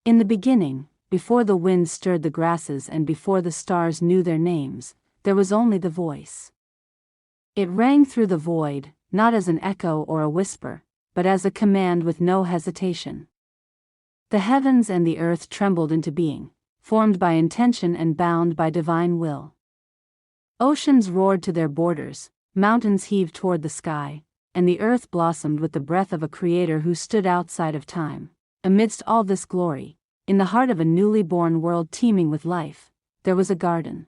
In the beginning, before the wind stirred the grasses and before the stars knew their names, there was only the voice. It rang through the void, not as an echo or a whisper, but as a command with no hesitation. The heavens and the earth trembled into being, formed by intention and bound by divine will. Oceans roared to their borders, mountains heaved toward the sky, and the earth blossomed with the breath of a creator who stood outside of time. Amidst all this glory, in the heart of a newly born world teeming with life, there was a garden.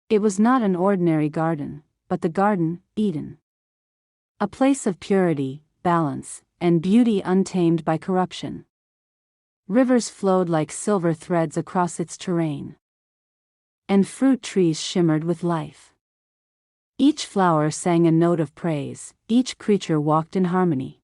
It was not an ordinary garden, but the Garden Eden. A place of purity, balance, and beauty untamed by corruption. Rivers flowed like silver threads across its terrain. And fruit trees shimmered with life. Each flower sang a note of praise, each creature walked in harmony.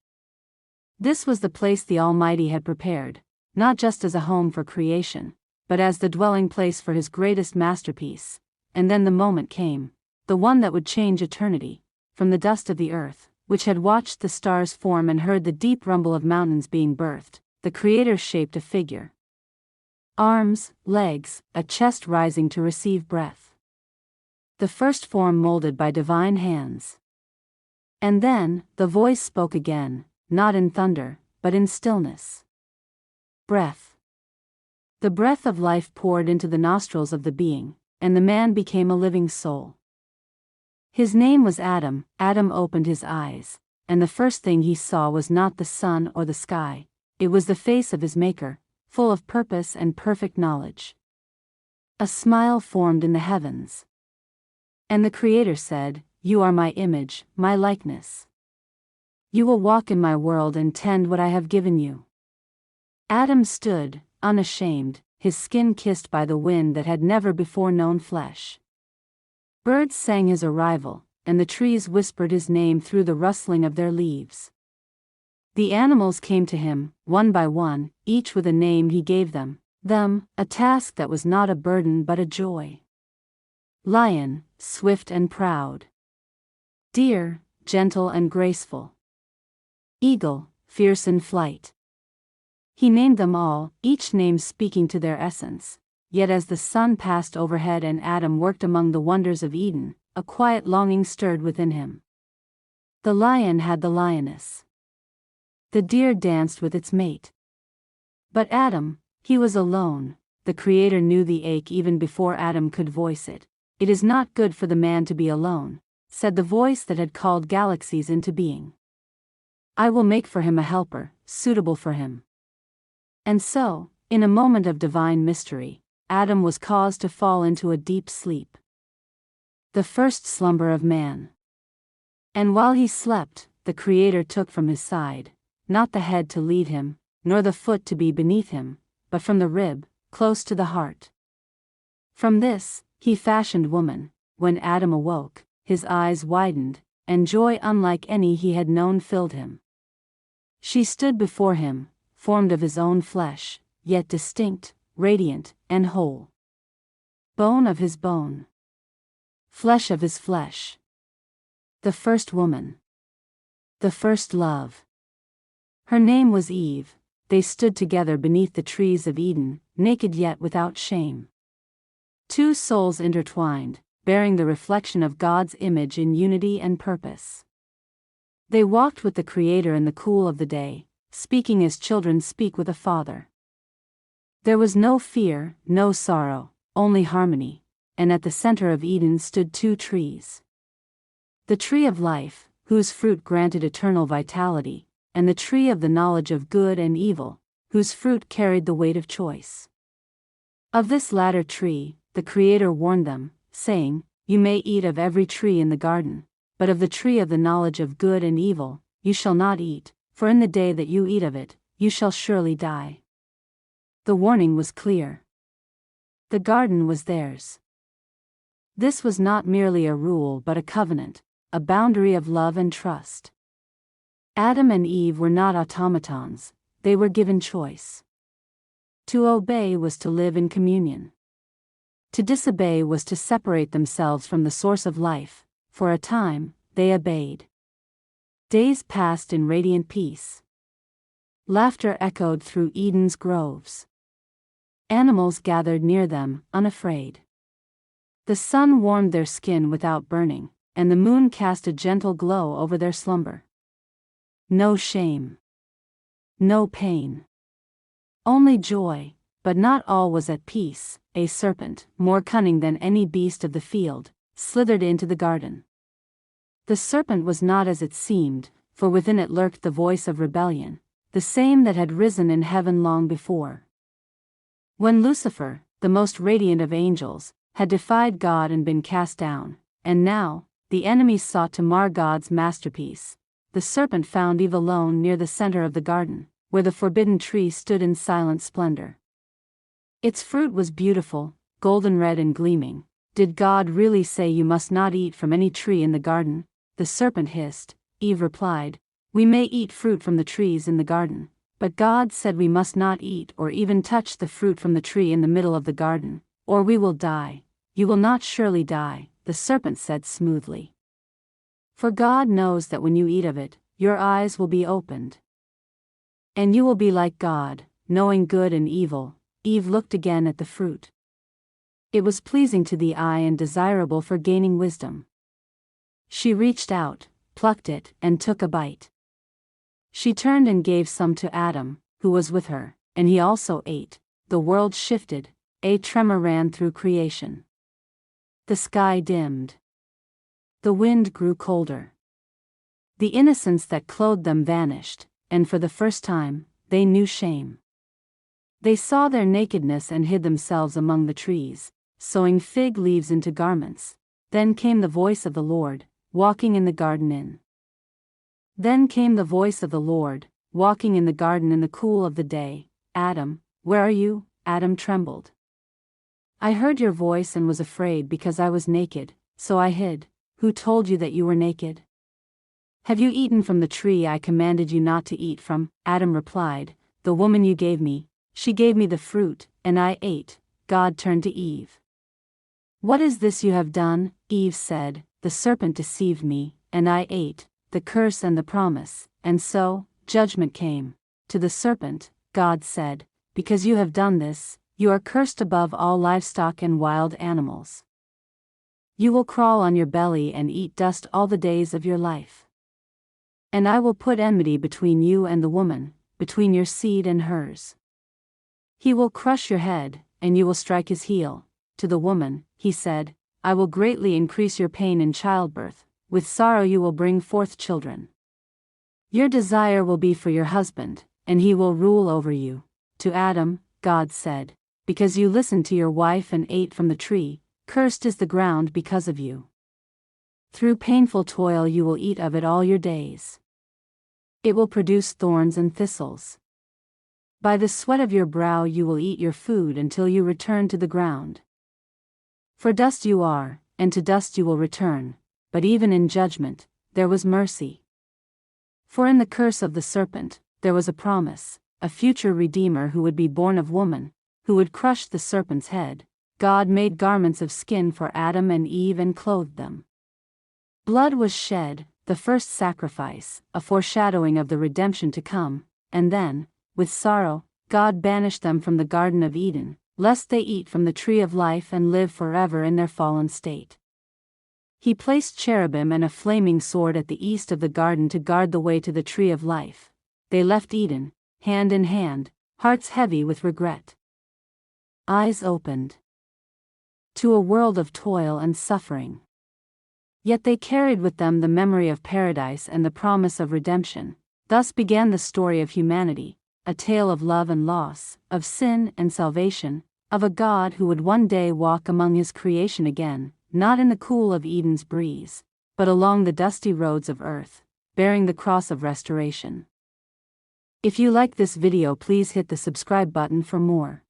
This was the place the Almighty had prepared, not just as a home for creation, but as the dwelling place for His greatest masterpiece. And then the moment came, the one that would change eternity. From the dust of the earth, which had watched the stars form and heard the deep rumble of mountains being birthed, the Creator shaped a figure. Arms, legs, a chest rising to receive breath. The first form molded by divine hands. And then, the voice spoke again, not in thunder, but in stillness. Breath. The breath of life poured into the nostrils of the being, and the man became a living soul. His name was Adam. Adam opened his eyes, and the first thing he saw was not the sun or the sky, it was the face of his Maker, full of purpose and perfect knowledge. A smile formed in the heavens. And the Creator said, "You are my image, my likeness. You will walk in my world and tend what I have given you." Adam stood, unashamed, his skin kissed by the wind that had never before known flesh. Birds sang his arrival, and the trees whispered his name through the rustling of their leaves. The animals came to him, one by one, each with a name he gave them, a task that was not a burden but a joy. Lion, swift and proud. Deer, gentle and graceful. Eagle, fierce in flight. He named them all, each name speaking to their essence. Yet as the sun passed overhead and Adam worked among the wonders of Eden, a quiet longing stirred within him. The lion had the lioness. The deer danced with its mate. But Adam, he was alone. The Creator knew the ache even before Adam could voice it. "It is not good for the man to be alone," said the voice that had called galaxies into being. "I will make for him a helper, suitable for him." And so, in a moment of divine mystery, Adam was caused to fall into a deep sleep. The first slumber of man. And while he slept, the Creator took from his side, not the head to lead him, nor the foot to be beneath him, but from the rib, close to the heart. From this, he fashioned woman. When Adam awoke, his eyes widened, and joy unlike any he had known filled him. She stood before him, formed of his own flesh, yet distinct, radiant, and whole. Bone of his bone. Flesh of his flesh. The first woman. The first love. Her name was Eve. They stood together beneath the trees of Eden, naked yet without shame. Two souls intertwined, bearing the reflection of God's image in unity and purpose. They walked with the Creator in the cool of the day, speaking as children speak with a father. There was no fear, no sorrow, only harmony, and at the center of Eden stood two trees. The tree of life, whose fruit granted eternal vitality, and the tree of the knowledge of good and evil, whose fruit carried the weight of choice. Of this latter tree, the Creator warned them, saying, "You may eat of every tree in the garden, but of the tree of the knowledge of good and evil, you shall not eat, for in the day that you eat of it, you shall surely die." The warning was clear. The garden was theirs. This was not merely a rule but a covenant, a boundary of love and trust. Adam and Eve were not automatons, they were given choice. To obey was to live in communion. To disobey was to separate themselves from the source of life. For a time, they obeyed. Days passed in radiant peace. Laughter echoed through Eden's groves. Animals gathered near them, unafraid. The sun warmed their skin without burning, and the moon cast a gentle glow over their slumber. No shame. No pain. Only joy, but not all was at peace. A serpent, more cunning than any beast of the field, slithered into the garden. The serpent was not as it seemed, for within it lurked the voice of rebellion, the same that had risen in heaven long before. When Lucifer, the most radiant of angels, had defied God and been cast down, and now, the enemies sought to mar God's masterpiece, the serpent found Eve alone near the center of the garden, where the forbidden tree stood in silent splendor. Its fruit was beautiful, golden red and gleaming. Did God really say you must not eat from any tree in the garden? The serpent hissed. Eve replied, we may eat fruit from the trees in the garden, but God said we must not eat or even touch the fruit from the tree in the middle of the garden, or we will die. You will not surely die, the serpent said smoothly. For God knows that when you eat of it, your eyes will be opened, and you will be like God, knowing good and evil. Eve looked again at the fruit. It was pleasing to the eye and desirable for gaining wisdom. She reached out, plucked it, and took a bite. She turned and gave some to Adam, who was with her, and he also ate. The world shifted, a tremor ran through creation. The sky dimmed. The wind grew colder. The innocence that clothed them vanished, and for the first time, they knew shame. They saw their nakedness and hid themselves among the trees, sewing fig leaves into garments. Then came the voice of the Lord, walking in the garden Then came the voice of the Lord, walking in the garden in the cool of the day. Adam, where are you? Adam trembled. I heard your voice and was afraid because I was naked, so I hid. Who told you that you were naked? Have you eaten from the tree I commanded you not to eat from? Adam replied, the woman you gave me, she gave me the fruit, and I ate. God turned to Eve. What is this you have done? Eve said, the serpent deceived me, and I ate. The curse and the promise, and so, judgment came. To the serpent, God said, because you have done this, you are cursed above all livestock and wild animals. You will crawl on your belly and eat dust all the days of your life. And I will put enmity between you and the woman, between your seed and hers. He will crush your head, and you will strike his heel. To the woman, he said, I will greatly increase your pain in childbirth. With sorrow you will bring forth children. Your desire will be for your husband, and he will rule over you. To Adam, God said, because you listened to your wife and ate from the tree, cursed is the ground because of you. Through painful toil you will eat of it all your days. It will produce thorns and thistles. By the sweat of your brow you will eat your food until you return to the ground. For dust you are, and to dust you will return. But even in judgment, there was mercy. For in the curse of the serpent, there was a promise, a future Redeemer who would be born of woman, who would crush the serpent's head. God made garments of skin for Adam and Eve and clothed them. Blood was shed, the first sacrifice, a foreshadowing of the redemption to come, and then, with sorrow, God banished them from the Garden of Eden, lest they eat from the tree of life and live forever in their fallen state. He placed cherubim and a flaming sword at the east of the garden to guard the way to the tree of life. They left Eden, hand in hand, hearts heavy with regret. Eyes opened to a world of toil and suffering. Yet they carried with them the memory of paradise and the promise of redemption. Thus began the story of humanity, a tale of love and loss, of sin and salvation, of a God who would one day walk among his creation again, not in the cool of Eden's breeze, but along the dusty roads of earth, bearing the cross of restoration. If you like this video, please hit the subscribe button for more.